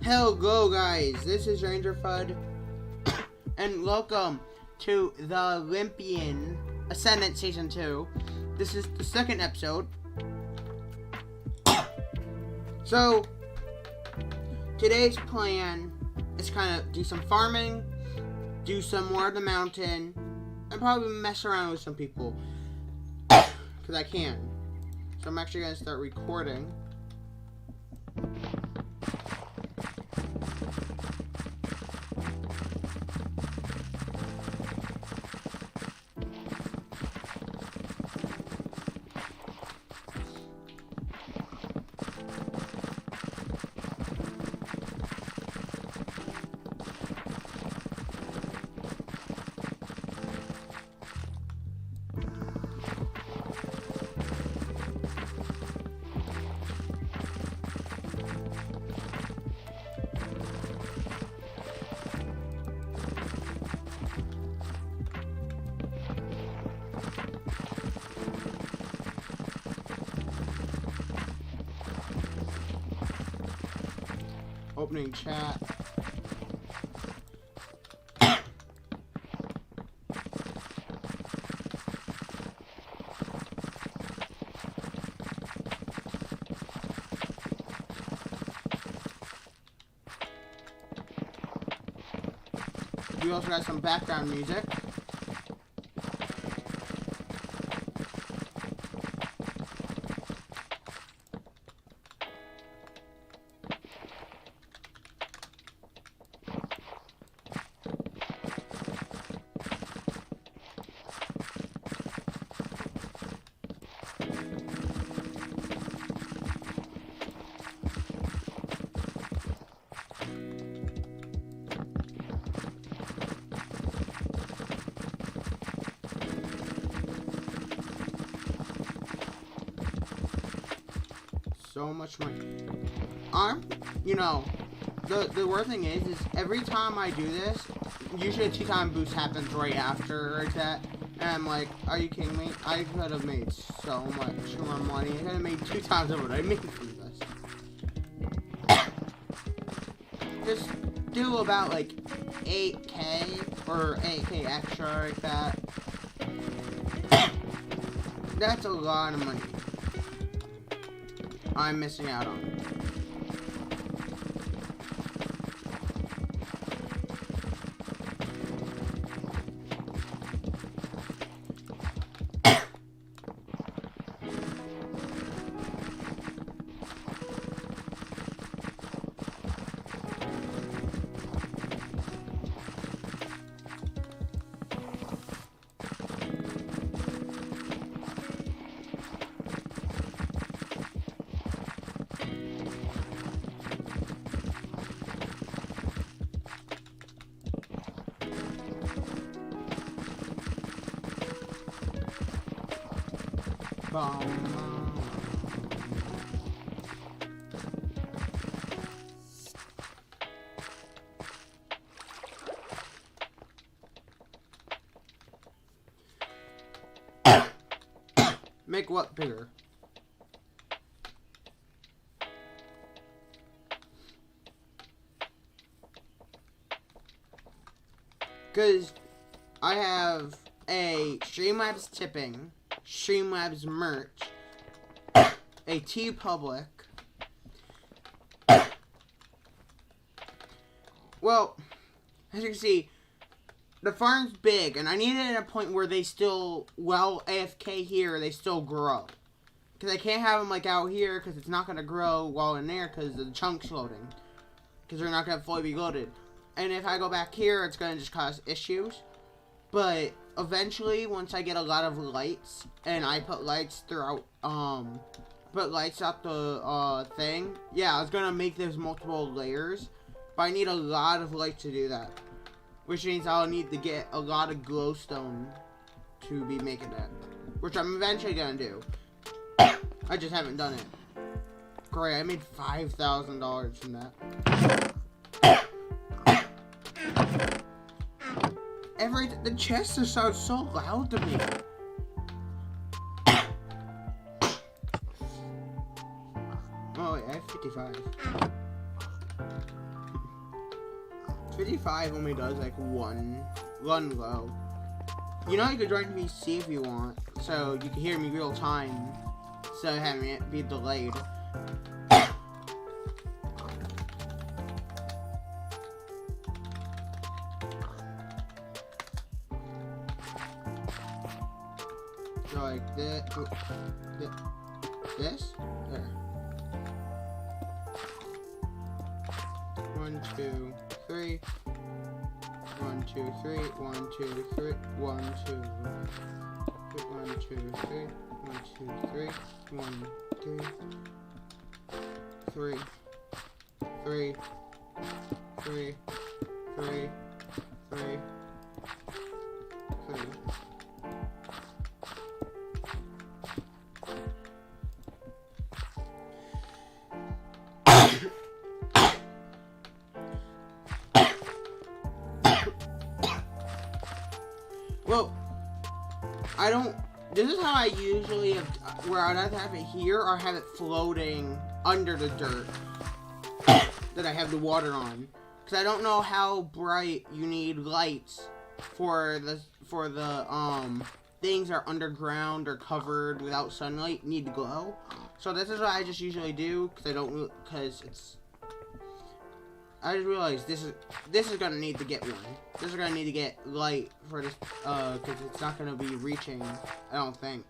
Hello guys, this is Ranger Fud, and welcome to the Olympian Ascendant Season 2. This is the second episode. So, today's plan is kind of do some farming, do some more of the mountain, and probably mess around with some people. Because I can. So I'm actually going to start recording. Opening chat. We also got some background music. So much money. You know, the worst thing is every time I do this, usually a 2-time boost happens right after that, and I'm like, are you kidding me? I could have made so much more money. I could have made 2 times of what I made through this. Just do about like 8K or 8K extra like that. That's a lot of money I'm missing out on. Make what bigger? Because I have a Streamlabs tipping, Streamlabs merch, a TeePublic. Well, as you can see, the farm's big, and I need it at a point where they still, well, AFK here, they still grow. Because I can't have them, like, out here, because it's not going to grow while in there, because the chunk's loading. Because they're not going to fully be loaded. And if I go back here, it's going to just cause issues. But eventually, once I get a lot of lights, and I put lights throughout, put lights out the, thing. Yeah, I was going to make this multiple layers, but I need a lot of lights to do that. Which means I'll need to get a lot of glowstone to be making that. Which I'm eventually going to do. I just haven't done it. Great, I made $5,000 from that. The chest sounds so loud to me. Oh wait, I have 55. 55 only does like one low. You know you could join VC if you want, so you can hear me real time instead of having it be delayed. So like this, there. 1, 2, 3. 1, 2, 3. 1, 2, 3. 1, 2, 1, 2, 3. 1, 2, 3. 1, 2, 3. 3. 3. 3. 3. 3. Well, I don't. This is how I usually have, where I'd either have it here or have it floating under the dirt that I have the water on, because I don't know how bright you need lights for the things that are underground or covered without sunlight need to glow. So this is what I just usually do, because I just realized this is gonna need to get one. This is gonna need to get light for this, because it's not gonna be reaching, I don't think.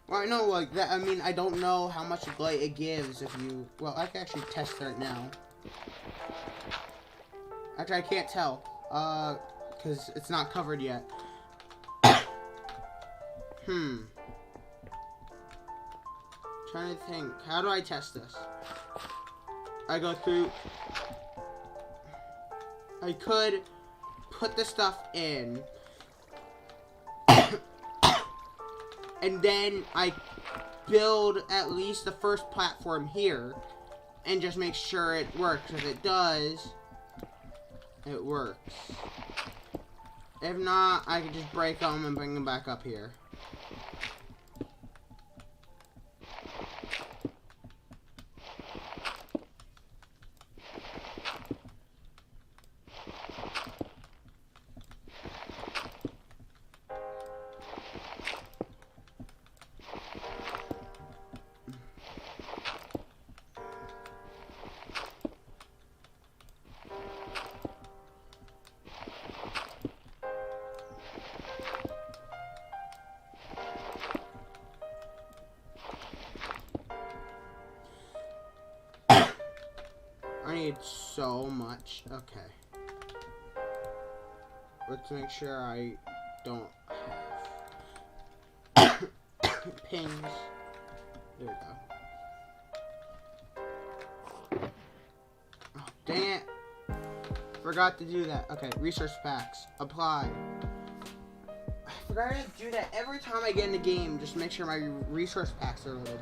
Well, I know, like, that, I mean, I don't know how much light it gives if you, well, I can actually test it right now. Actually, I can't tell, because it's not covered yet. Trying to think, how do I test this? I go through, I could put the stuff in, and then I build at least the first platform here, and just make sure it works. If it does, it works. If not, I can just break them and bring them back up here. I need so much. Okay. Let's make sure I don't have pings. There we go. Oh, dang it. Forgot to do that. Okay, resource packs. Apply. I forgot to do that every time I get in the game. Just make sure my resource packs are loaded.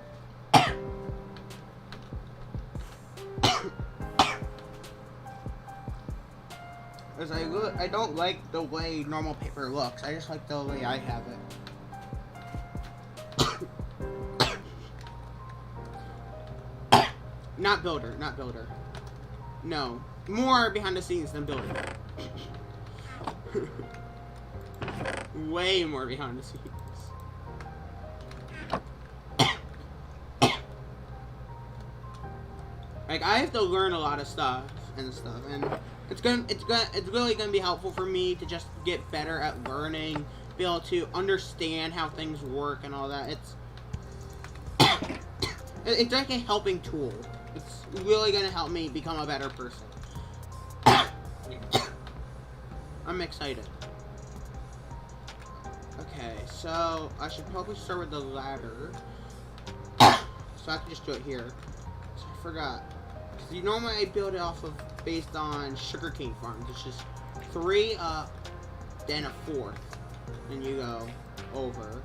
Because I don't like the way normal paper looks. I just like the way I have it. Not builder, not builder. No. More behind the scenes than builder. Way more behind the scenes. Like, I have to learn a lot of stuff, and it's really gonna be helpful for me to just get better at learning, be able to understand how things work and all that. It's like a helping tool. It's really gonna help me become a better person. I'm excited. Okay, so I should probably start with the ladder. So I can just do it here. So I forgot. Because you normally I build it off of based on sugarcane farms. It's just 3 up, then a 4th. And you go over.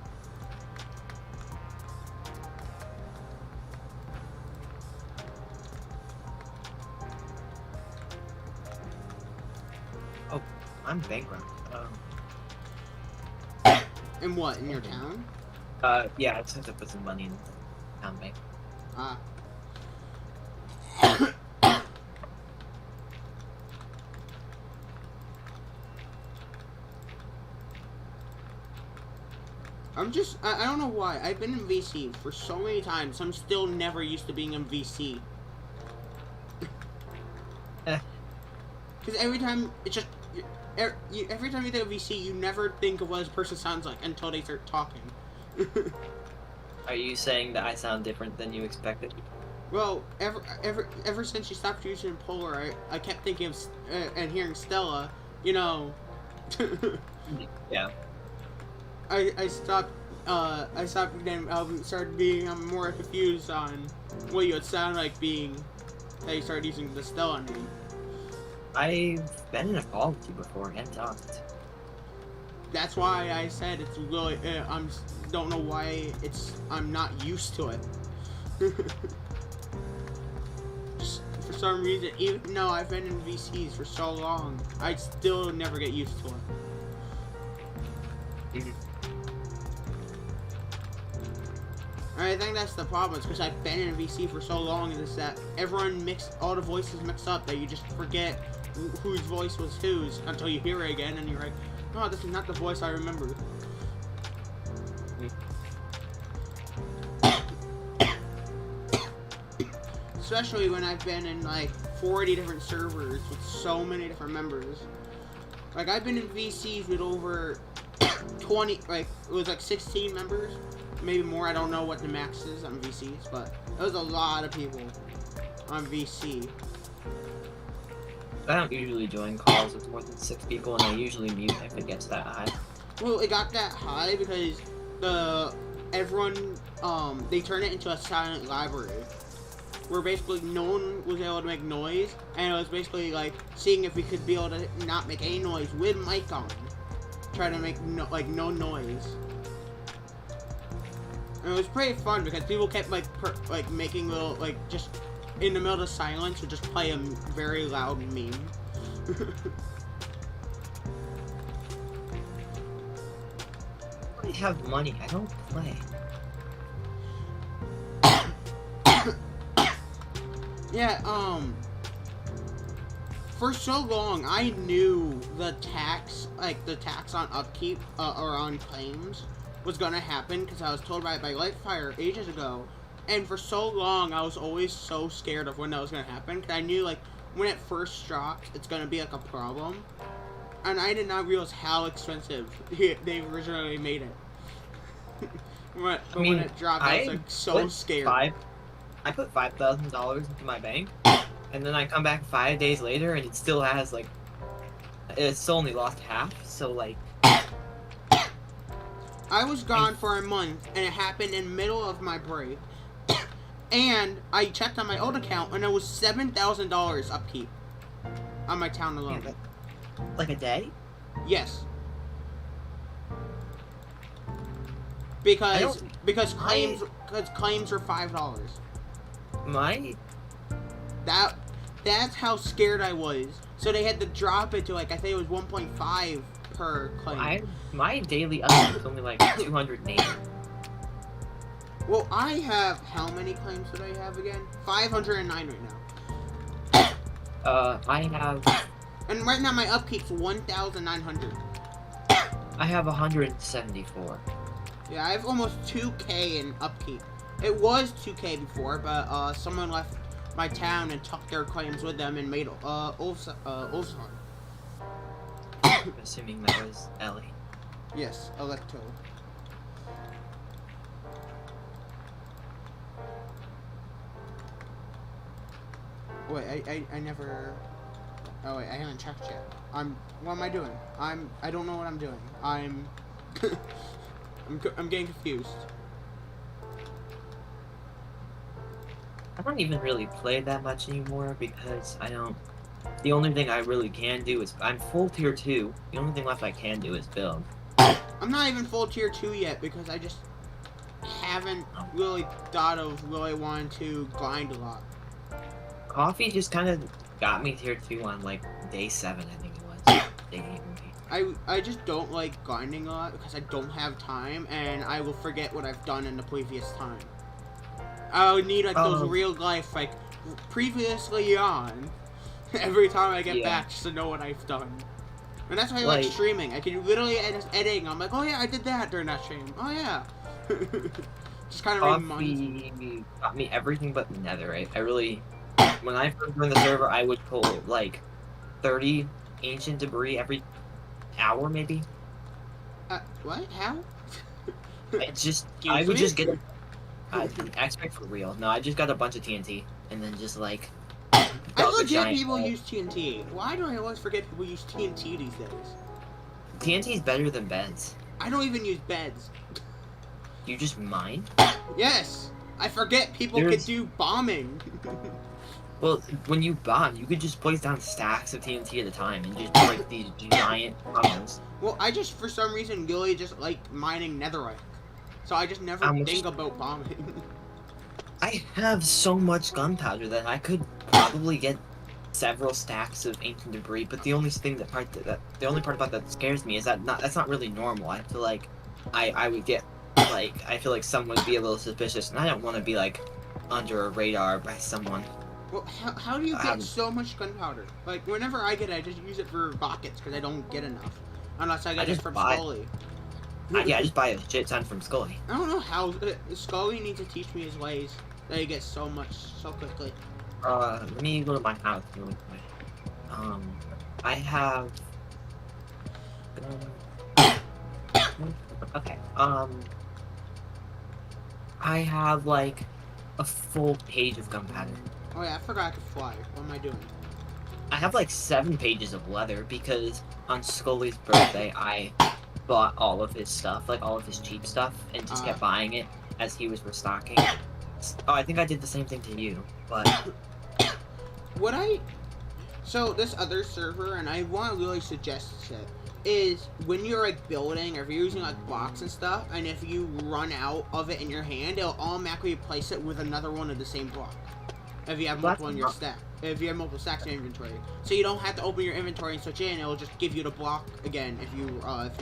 Oh, I'm bankrupt. In what? In your town? Yeah, I just have to put some money in the town bank. Ah. I don't know why. I've been in VC for so many times. I'm still never used to being in VC. Because every time, it's just, every time you think of VC, you never think of what this person sounds like until they start talking. Are you saying that I sound different than you expected? Well, ever since you stopped using Polar, I kept thinking of, and hearing Stella, you know. Yeah. I stopped getting, started being more confused on what you would sound like being, that you started using the Stella name. I've been in a call with you before and talked. That's why I said it's really, don't know why I'm not used to it. Just for some reason, even though I've been in VCs for so long, I still never get used to it. I think that's the problem. It's because I've been in a VC for so long, is that all the voices mix up that you just forget whose voice was whose until you hear it again, and you're like, oh, this is not the voice I remember. Especially when I've been in like 40 different servers with so many different members. Like, I've been in VCs with over 20, like, it was like 16 members. Maybe more, I don't know what the max is on VCs, but it was a lot of people on VC. I don't usually join calls with more than 6 people, and I usually mute if it gets that high. Well, it got that high because everyone, they turned it into a silent library, where basically no one was able to make noise, and it was basically like seeing if we could be able to not make any noise with mic on, try to make no noise. And it was pretty fun because people kept making little, just in the middle of silence would just play a very loud meme. I have money, I don't play. Yeah, for so long I knew the tax on upkeep or on claims was gonna happen because I was told by Lightfire ages ago, and for so long I was always so scared of when that was gonna happen because I knew when it first dropped it's gonna be a problem, and I did not realize how expensive they originally made it. when it dropped, I was so scared. I put $5,000 into my bank, and then I come back 5 days later and it still has it's still only lost half, so I was gone for a month, and it happened in the middle of my break. And I checked on my old account, and it was $7,000 upkeep on my town alone. Like a day? Yes. Because claims were $5. That's how scared I was. So they had to drop it to I think it was 1.5 per claim. My daily upkeep is only 280. Well, I have, how many claims did I have again? 509 right now. I have... And right now my upkeep's 1,900. I have 174. Yeah, I have almost 2K in upkeep. It was 2K before, but someone left my town and took their claims with them and made Ulfsson. I'm assuming that was Ellie. Yes, Electo. Wait, I never... Oh wait, I haven't checked yet. What am I doing? I don't know what I'm doing. I'm getting confused. I don't even really play that much anymore because the only thing I really can do is, I'm full tier 2. The only thing left I can do is build. I'm not even full tier 2 yet because I just haven't really thought of really wanting to grind a lot. Coffee just kind of got me tier 2 on day 7, I think it was. Day 8. I just don't like grinding a lot because I don't have time and I will forget what I've done in the previous time. I would need those real life previously on every time I get back just to know what I've done. And that's why I like streaming. I can literally just editing. I'm like, oh yeah, I did that during that stream. Oh yeah. Just kind of reminds me. Got me everything but netherite. I really, when I first joined the server, I would pull like 30 ancient debris every hour, maybe. What? How? I would just get expect for real. No, I just got a bunch of TNT and then just like. I legit people use TNT. Why do I always forget people use TNT these days? TNT is better than beds. I don't even use beds. You just mine? Yes! I forget people can do bombing. Well, when you bomb, you could just place down stacks of TNT at a time and just break these giant tunnels. Well, I just, for some reason, really just like mining netherite. So I just never think about bombing. I have so much gunpowder that I could probably get several stacks of ancient debris, but the only part about that scares me is that that's not really normal. I feel like I would get like I feel like someone would be a little suspicious, and I don't want to be like under a radar by someone. Well, how do you get so much gunpowder? Like whenever I get it, I just use it for buckets because I don't get enough unless I get it from Scully. Yeah, I just buy a shit ton from Scully. I don't know how Scully needs to teach me his ways. That he gets so much so quickly. Let me go to my house really quick. I have. Okay. I have like a full page of gunpowder. Oh yeah, I forgot I could fly. What am I doing? I have like 7 pages of leather because on Scully's birthday I bought all of his stuff, like all of his cheap stuff, and just kept buying it as he was restocking. Oh, I think I did the same thing to you, but... So, this other server, and I want to really suggest it, is when you're, like, building, or if you're using, like, blocks and stuff, and if you run out of it in your hand, it'll automatically replace it with another one of the same block. If you have multiple in your stack. If you have multiple stacks in your inventory. So you don't have to open your inventory and switch in, it'll just give you the block again if your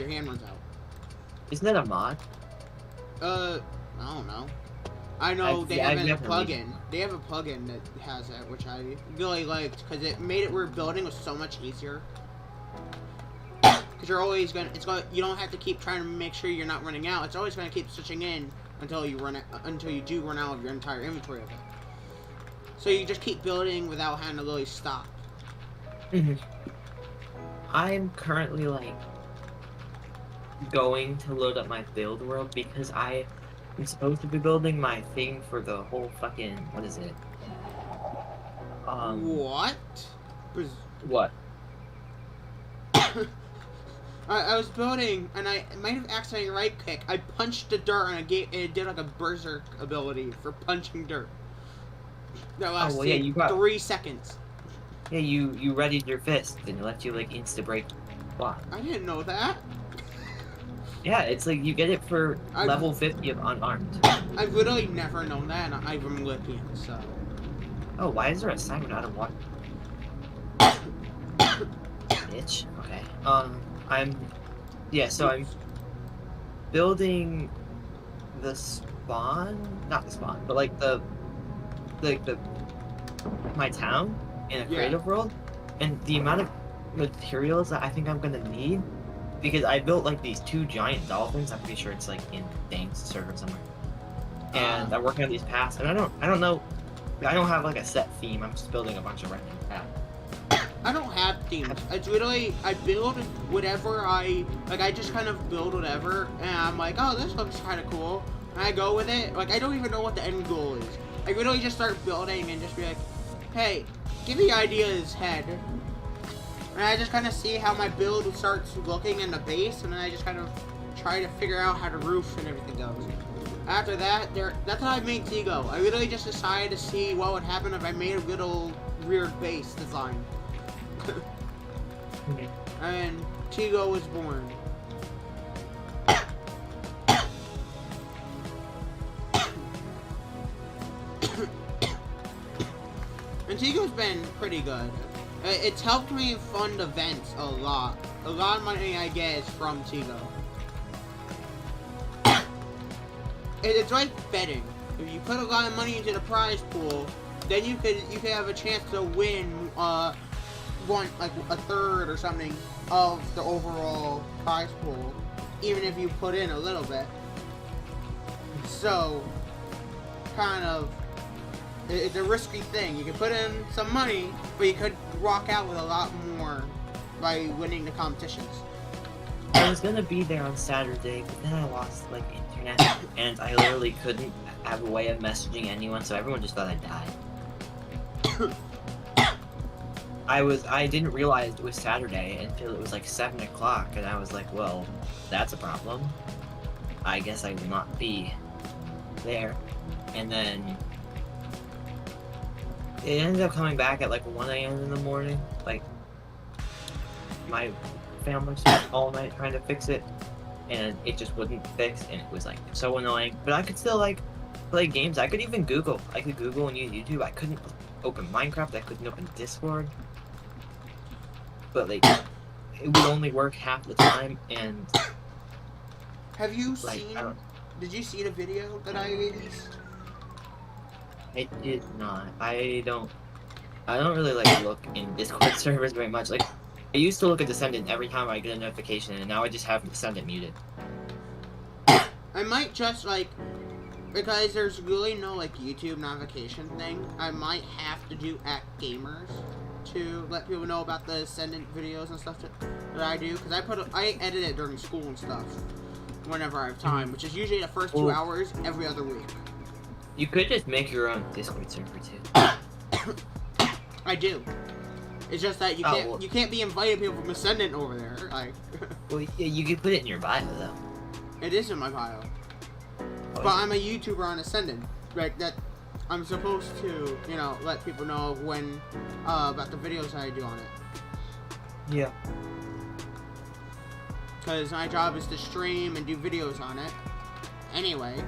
hand runs out. Isn't that a mod? I don't know. I know they have a plugin. They have a plugin that has that, which I really liked because it made it where building was so much easier. Because you're always you don't have to keep trying to make sure you're not running out. It's always gonna keep switching in until you do run out of your entire inventory of it. So you just keep building without having to really stop. I'm currently like going to load up my build world because I'm supposed to be building my thing for the whole fucking what is it? What? What? I was building and I might have accidentally right click. I punched the dirt and it did like a berserk ability for punching dirt. That lasted 3 seconds. Yeah, you readied your fist and it lets you like insta break block. I didn't know that. Yeah, it's like you get it for level 50 of unarmed. I've literally never known that, and I'm looking, so. Oh, why is there a siren out of water? Bitch. Okay. So I'm building the spawn, not the spawn, but like my town in a creative world, and the amount of materials that I think I'm gonna need. Because I built like these 2 giant dolphins. I'm pretty sure it's like in Dane's server somewhere. And I'm working on these paths, and I don't know. I don't have like a set theme. I'm just building a bunch of random paths. I don't have themes. It's literally I build whatever I just kind of build whatever, and I'm like, oh, this looks kind of cool, and I go with it. Like I don't even know what the end goal is. I literally just start building and just be like, hey, give me ideas, head. And I just kind of see how my build starts looking in the base, and then I just kind of try to figure out how the roof and everything goes. After that, that's how I made Tigo. I literally just decided to see what would happen if I made a little weird base design. And Tigo was born. And Tigo's been pretty good. It's helped me fund events a lot. A lot of money I get is from Tigo. It's like betting. If you put a lot of money into the prize pool, then you could have a chance to win like a third or something of the overall prize pool, even if you put in a little bit. So, kind of, it's a risky thing. You can put in some money, but you could walk out with a lot more by winning the competitions. I was gonna be there on Saturday, but then I lost like internet, and I literally couldn't have a way of messaging anyone, so everyone just thought I died. I didn't realize it was Saturday until it was like 7 o'clock, and I was like, well, that's a problem. I guess I will not be there. And then it ended up coming back at like 1 a.m. in the morning. Like, my family spent all night trying to fix it, and it just wouldn't fix, and it was like so annoying. But I could still like play games. I could even Google. I could Google and use YouTube. I couldn't open Minecraft. I couldn't open Discord. But like, it would only work half the time. And have you like, seen? Did you see the video that I released? I did not. I don't really like look in Discord servers very much. Like, I used to look at Ascendant every time I get a notification, and now I just have Ascendant muted. I might just like, because there's really no like YouTube notification thing, I might have to do @gamers to let people know about the Ascendant videos and stuff that I do, because I edit it during school and stuff whenever I have time, which is usually the first 2 hours every other week. You could just make your own Discord server too. I do. It's just that you can't be inviting people from Ascendant over there. Like, well, yeah, you could put it in your bio though. It is in my bio. But I'm a YouTuber on Ascendant. Like that, I'm supposed to, you know, let people know when about the videos I do on it. Yeah. Because my job is to stream and do videos on it. Anyway,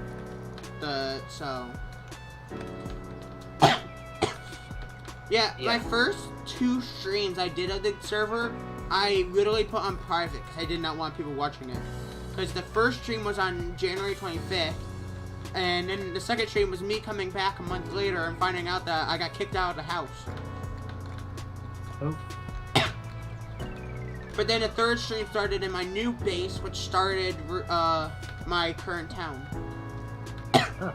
yeah, my first 2 streams I did of the server, I literally put on private because I did not want people watching it. Because the first stream was on January 25th, and then the second stream was me coming back a month later and finding out that I got kicked out of the house. Oh. But then the third stream started in my new base, which started my current town. Huh.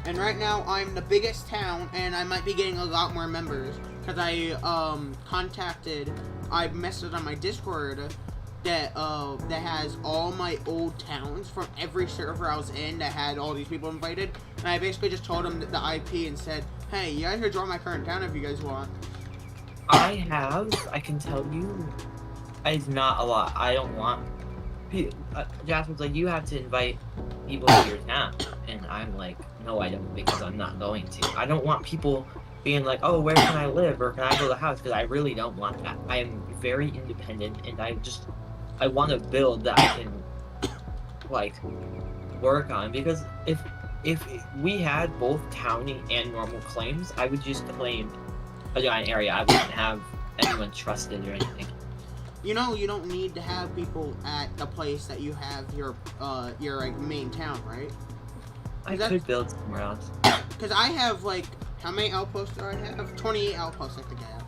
And right now, I'm the biggest town, and I might be getting a lot more members. Because I messaged on my Discord that has all my old towns from every server I was in that had all these people invited. And I basically just told them the IP and said, hey, you guys can join my current town if you guys want. I can tell you, it's not a lot. I don't want Jasper's like, you have to invite people to your town, and I'm like, no, I don't, because I'm not going to. I don't want people being like, oh, where can I live, or can I build a house, because I really don't want that. I am very independent, and I want to build that I can, like, work on, because if we had both towny and normal claims, I would just claim a giant area. I wouldn't have anyone trusted or anything. You know, you don't need to have people at the place that you have your like main town, right? I could build somewhere else. Because I have like, how many outposts do I have? 28 outposts I think I have.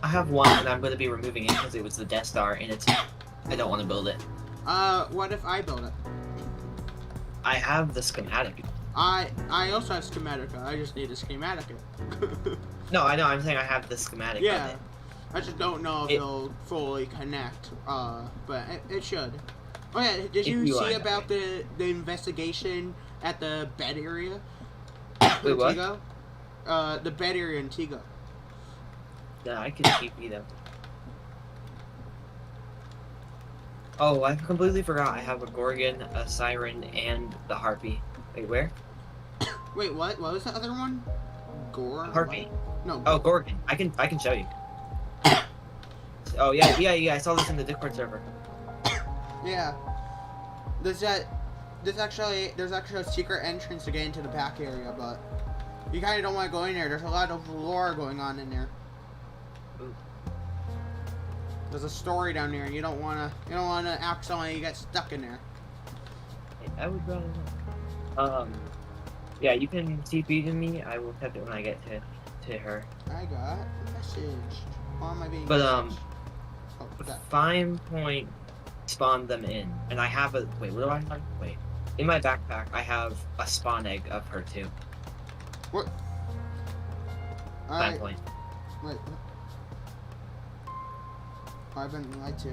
I have one, and I'm going to be removing it because it was the Death Star, and I don't want to build it. What if I build it? I have the schematic. I also have schematica. I just need a schematic. No, I know. I'm saying I have the schematic. Yeah. I just don't know if it'll fully connect, but it should. Oh yeah, did you see about the investigation at the bed area? Wait, what? Tigo? The bed area in Tigo. Yeah, I can TP them. Oh, I completely forgot. I have a Gorgon, a Siren, and the Harpy. Wait, where? Wait, what? What was the other one? Harpy. What? No. Oh, Gorgon. I can show you. Oh yeah. I saw this in the Discord server. Yeah. There's actually a secret entrance to get into the back area, but you kind of don't want to go in there. There's a lot of lore going on in there. Ooh. There's a story down there, and you don't wanna accidentally get stuck in there. I would rather not. Yeah, you can TP to me. I will accept it when I get to her. I got a message. Why am I being But messaged? Oh, that. Fine point spawned them in. And I have a... Wait, what do I have? Wait. In my backpack, I have a spawn egg of her, too. What? Fine point. Wait. I've been lied to.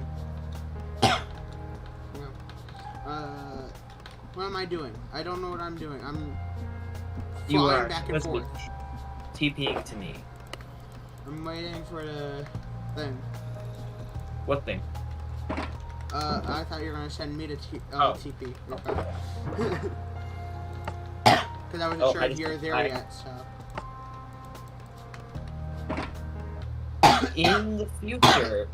What am I doing? I don't know what I'm doing. I'm flying back and forth. TPing to me. I'm waiting for the thing. What thing? I thought you were gonna send me to TP. Okay. Because I wasn't sure if you're there yet, so. In the future,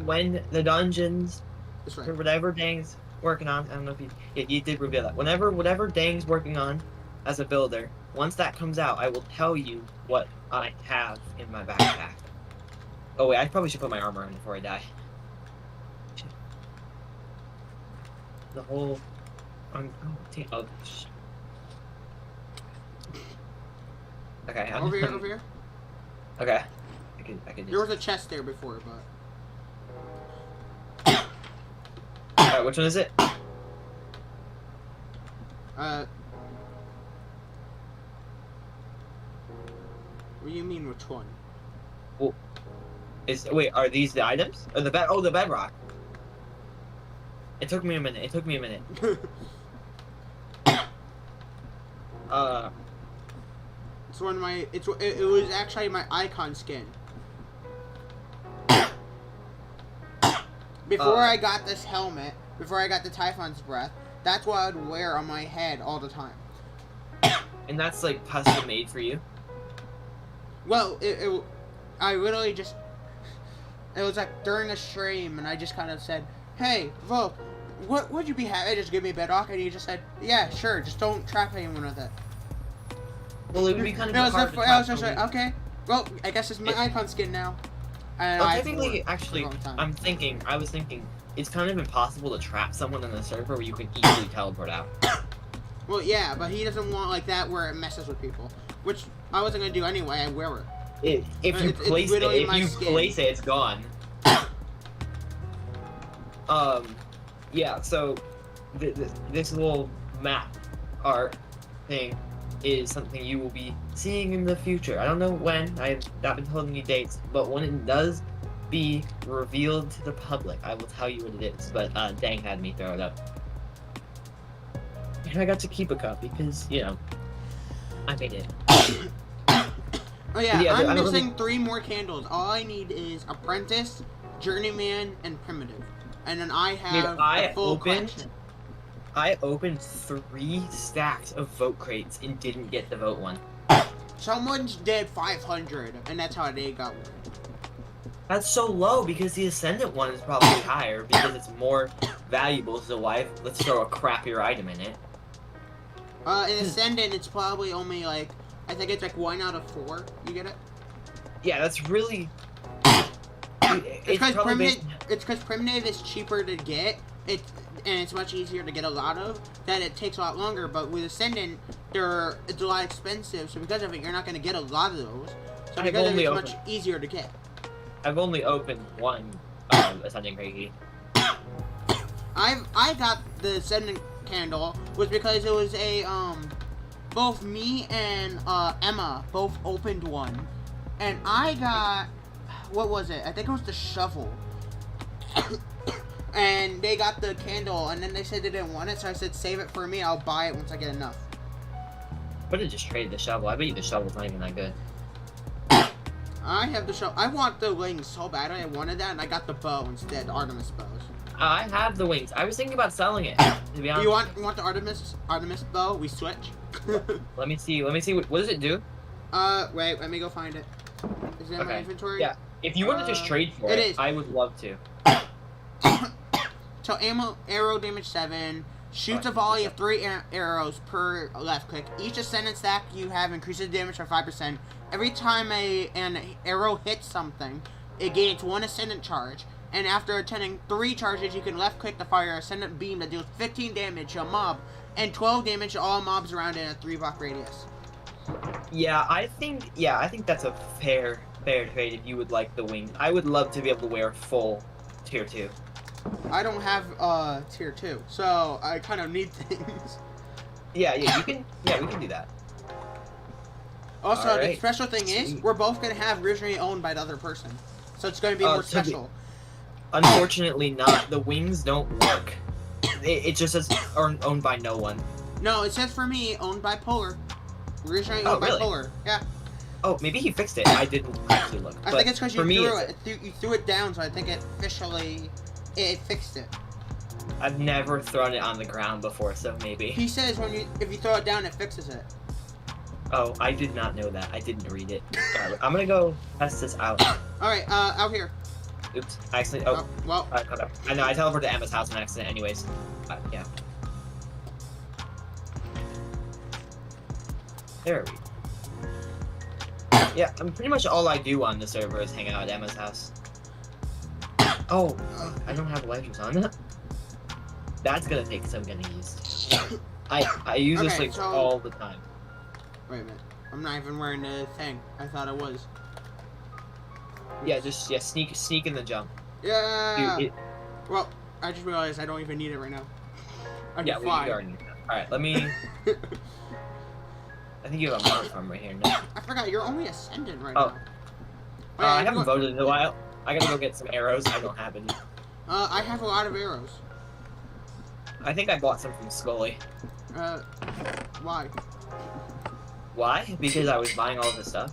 when the dungeons, That's or right. whatever Dang's working on, I don't know if you did reveal that. Whatever Dang's working on as a builder, once that comes out, I will tell you what I have in my backpack. Oh wait, I probably should put my armor on before I die. The whole, okay. Over here. Okay. I can just... There was a chest there before, but. Alright, which one is it? What do you mean, which one? Well, wait, are these the items? Or the the bedrock. It took me a minute. It's one of my. It was actually my icon skin. Before I got this helmet, before I got the Typhon's breath, that's what I would wear on my head all the time. And that's like custom made for you? Well, I literally just. It was like during a stream, and I just kind of said, "Hey, Volk, what would you be happy? Just give me a bedrock," and he just said, "Yeah, sure. Just don't trap anyone with it." Well, it would be kind of I was just like, okay. Well, I guess it's my icon skin now. And well, technically, actually, I was thinking, it's kind of impossible to trap someone in the server where you can easily teleport out. Well, yeah, but he doesn't want like that where it messes with people, which I wasn't gonna do anyway. I wear it. If you place it, it's gone. Yeah. So this little map art thing is something you will be seeing in the future. I don't know when. I have not been told any dates, but when it does be revealed to the public, I will tell you what it is. But Dang had me throw it up, and I got to keep a copy because I made it. Oh yeah, I'm missing 3 more candles. All I need is Apprentice, Journeyman, and Primitive, and then I have a full collection. I opened 3 stacks of vote crates and didn't get the vote one. Someone's did 500, and that's how they got one. That's so low because the Ascendant one is probably higher because it's more valuable. So why? Let's throw a crappier item in it. In Ascendant, it's probably only like, I think it's like 1 out of 4. You get it? Yeah, that's really. It's because Primitive is cheaper to get. And it's much easier to get a lot of. That it takes a lot longer. But with Ascendant, it's a lot expensive. So because of it, you're not going to get a lot of those. So because of it, it's much easier to get. I've only opened 1 Ascendant crate key. I got the Ascendant candle was because it was a both me and Emma both opened one, and I got, what was it? I think it was the shovel. And they got the candle, and then they said they didn't want it, so I said save it for me. I'll buy it once I get enough. But it just traded the shovel. I bet you the shovel's not even that good. I have the shovel. I want the wings so bad. I wanted that, and I got the bow instead, the Artemis bows. I have the wings. I was thinking about selling it. To be honest. You want the Artemis bow? We switch. Let me see. What does it do? Wait. Let me go find it. Is it in my inventory? Yeah. If you want to just trade for it, I would love to. So arrow damage 7. Shoots a volley of 3 arrows per left click. Each Ascendant stack you have increases damage by 5%. Every time an arrow hits something, it gains 1 Ascendant charge. And after attending 3 charges, you can left click to fire an Ascendant beam that deals 15 damage to a mob and 12 damage to all mobs around in a 3-block radius. Yeah, I think that's a fair trade if you would like the wings. I would love to be able to wear full tier 2. I don't have tier 2, so I kind of need things. Yeah, you can. Yeah, we can do that. Also, All the right. special thing is, Sweet. we're both going to have originally owned by the other person. So it's going to be more so special. Unfortunately not. The wings don't work. It just says owned by no one. No, it says for me, owned by Polar. Originally Oh, owned by really? Polar. Yeah. Oh, maybe he fixed it. I didn't actually look. I But think it's because you for me, threw it. You threw it down, so I think it officially... It fixed it. I've never thrown it on the ground before, so maybe. He says if you throw it down, it fixes it. Oh, I did not know that. I didn't read it. Alright, I'm gonna go test this out. Alright, out here. Oops, I accidentally. Oh, well. I know. I teleported to Emma's house on accident, anyways. Yeah. There we go. Yeah, pretty much all I do on the server is hang out at Emma's house. Oh, I don't have legends on that. That's gonna take some getting used. I use this like all the time. Wait a minute. I'm not even wearing the thing. I thought it was. Yeah, sneak in the jump. Yeah. Dude, well, I just realized I don't even need it right now. I can yeah, fly. we already need that. All right, let me. I think you have a mark from right here. No. I forgot you're only Ascendant right Oh. now. Wait, I haven't voted in a while. I gotta go get some arrows. I don't have any. I have a lot of arrows. I think I bought some from Scully. Why? Why? Because I was buying all this stuff.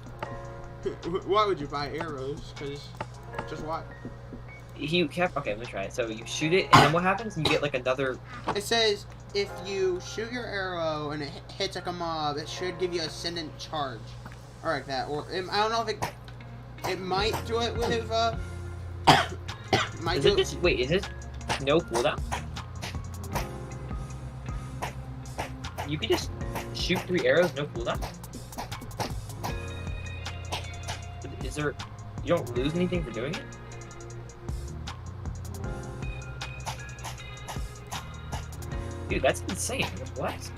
Why would you buy arrows? Because, just why? He kept. Okay, let me try it. So you shoot it, and then what happens? You get like another. It says if you shoot your arrow and it hits like a mob, it should give you Ascendant charge, or like that. Or I don't know if it might do it with might Is do it just wait? Is it no cooldown? You can just shoot 3 arrows, no cooldown. Is there? You don't lose anything for doing it. Dude, that's insane. What?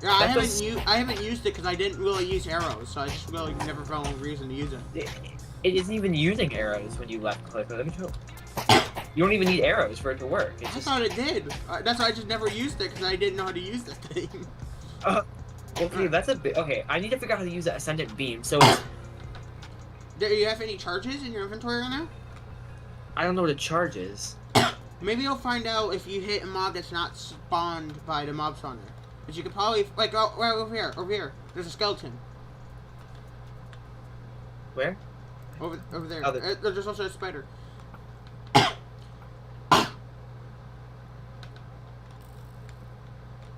Yeah, I haven't used it because I didn't really use arrows, so I just really never found a reason to use it. It isn't even using arrows when you left click. Let me show. You don't even need arrows for it to work. It's I just... thought it did. That's why I just never used it because I didn't know how to use the thing. Okay, that's a bit. Okay, I need to figure out how to use that Ascendant beam. So it's... Do you have any charges in your inventory right now? I don't know what a charge is. Maybe you'll find out if you hit a mob that's not spawned by the mob spawner. But you could probably, like, oh, right over here. There's a skeleton. Where? Over there. Oh, There's also a spider.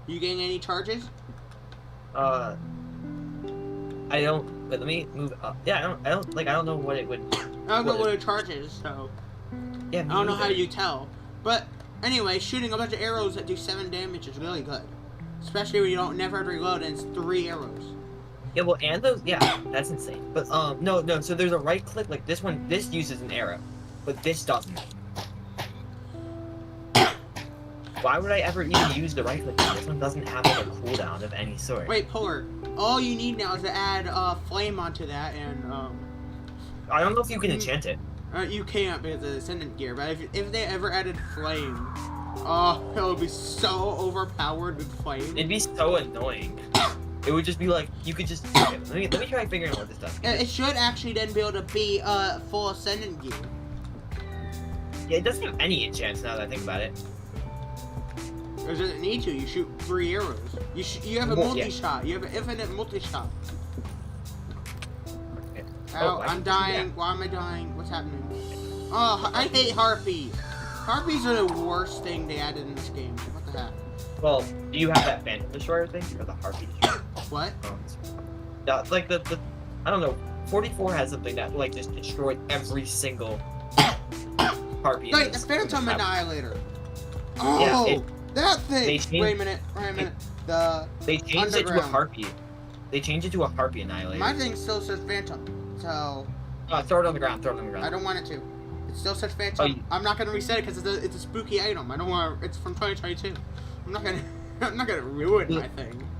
You getting any charges? I don't. Wait, let me move up. Yeah, I don't know what it would. I don't know what a charge is, so. Yeah, I don't know how you tell. But anyway, shooting a bunch of arrows that do 7 damage is really good. Especially when you don't never have to reload and it's 3 arrows. Yeah, well, and those, yeah, that's insane. But no. So there's a right click like this one. This uses an arrow, but this doesn't. Why would I ever even use the right click? This one doesn't have like a cooldown of any sort. Wait, Polar. All you need now is to add flame onto that, and I don't know if you can enchant it. you can't because of the Ascendant gear. But if they ever added flame, oh, it would be so overpowered with flame. It'd be so annoying. It would just be like you could just. Okay, let me try figuring out what this does. It should actually then be able to be full Ascendant gear. Yeah, it doesn't have any enchants now that I think about it. Or does it need to? You shoot 3 arrows. You have a multi-shot. You have an infinite multi-shot. Okay. Ow, I'm dying. Why am I dying? What's happening? Oh, I hate harpies. Harpies are the worst thing they added in this game. What the heck? Well, do you have that Phantom Destroyer thing or the Harpy Destroyer? What? Yeah, like the I don't know. 44 has something that like just destroyed every single Harpy. Wait, the Phantom Annihilator. Oh, yeah, that thing. Wait a minute. They changed it to a Harpy. They changed it to a Harpy Annihilator. My thing still says Phantom, so. Throw it on the ground. Throw it on the ground. I don't want it to. It still says Phantom. I'm not gonna reset it because it's a spooky item. I don't want. It's from 2022. I'm not gonna. I'm not gonna ruin my thing.